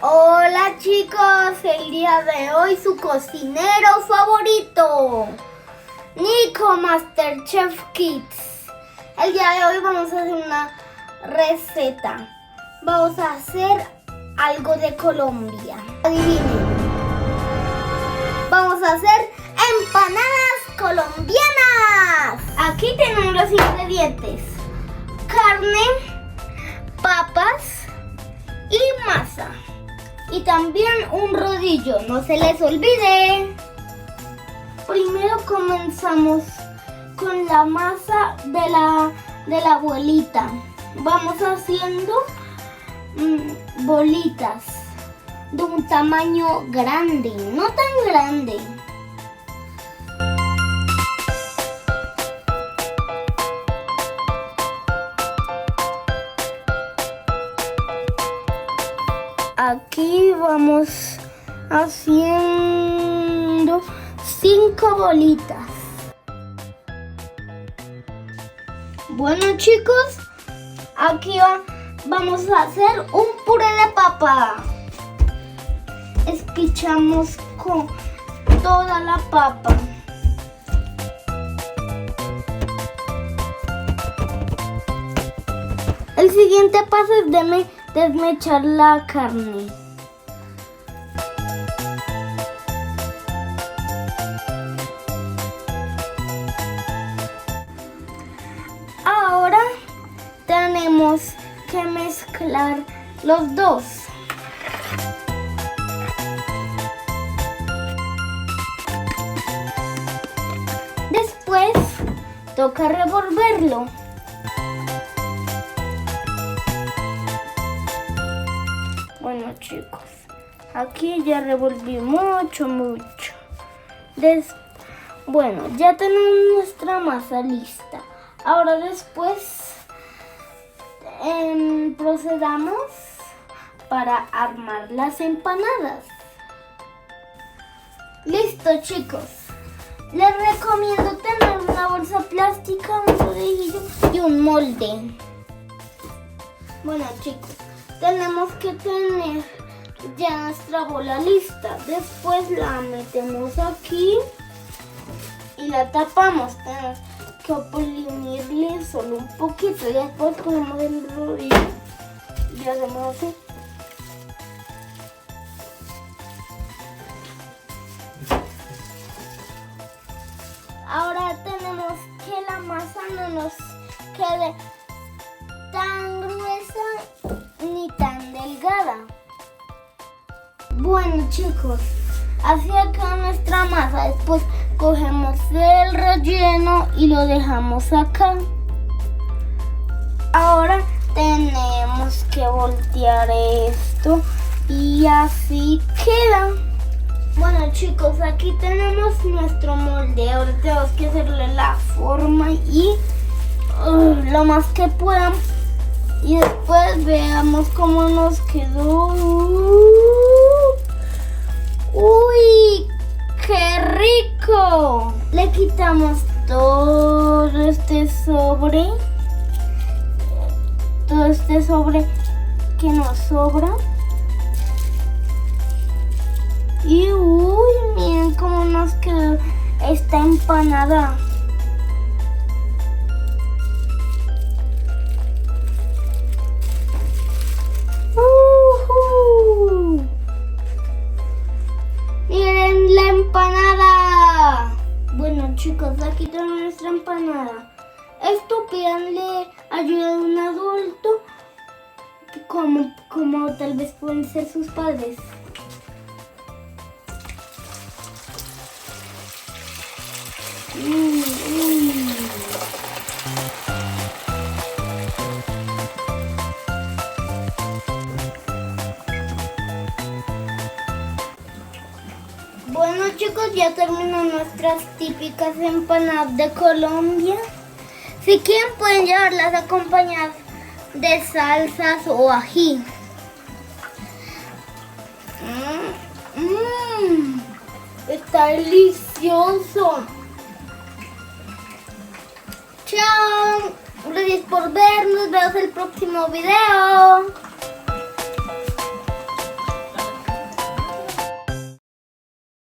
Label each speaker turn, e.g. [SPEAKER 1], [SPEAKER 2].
[SPEAKER 1] Hola chicos, el día de hoy su cocinero favorito, Nico Masterchef Kids. El día de hoy vamos a hacer una receta. Vamos a hacer algo de Colombia. Adivinen. Vamos a hacer empanadas colombianas. Aquí tenemos los ingredientes: carne, papas y masa. Y también un rodillo, no se les olvide. Primero comenzamos con la masa de la abuelita. Vamos haciendo bolitas de un tamaño grande, no tan grande. Aquí vamos haciendo 5 bolitas. Bueno chicos, aquí vamos a hacer un puré de papa. Espichamos con toda la papa. El siguiente paso es desmechar la carne. Ahora tenemos que mezclar los dos. Después toca revolverlo. Bueno chicos, aquí ya revolví mucho. Bueno, ya tenemos nuestra masa lista. Ahora después procedamos para armar las empanadas. Listo chicos, les recomiendo tener una bolsa plástica, un rodillo y un molde. Bueno chicos, tenemos que tener ya nuestra bola lista. Después la metemos aquí y la tapamos. Tenemos que oprimirle solo un poquito y después ponemos el rodillo y hacemos así. Ahora tenemos que la masa no nos quede tan gruesa ni tan delgada. Bueno chicos, así acá nuestra masa. Después cogemos el relleno y lo dejamos acá. Ahora tenemos que voltear esto y así queda. Bueno chicos, aquí tenemos nuestro molde. Ahora tenemos que hacerle la forma y lo más que puedan. Y después veamos cómo nos quedó. ¡Uy! ¡Qué rico! Le quitamos todo este sobre que nos sobra. Y uy, miren cómo nos quedó esta empanada. Miren la empanada. Bueno chicos, aquí tenemos nuestra empanada. Esto pídanle ayuda de un adulto, como tal vez pueden ser sus padres. Bueno chicos, ya terminó nuestras típicas empanadas de Colombia. Si quieren pueden llevarlas acompañadas de salsas o ají. Está delicioso. Chao. Gracias por ver. Nos vemos en el próximo video.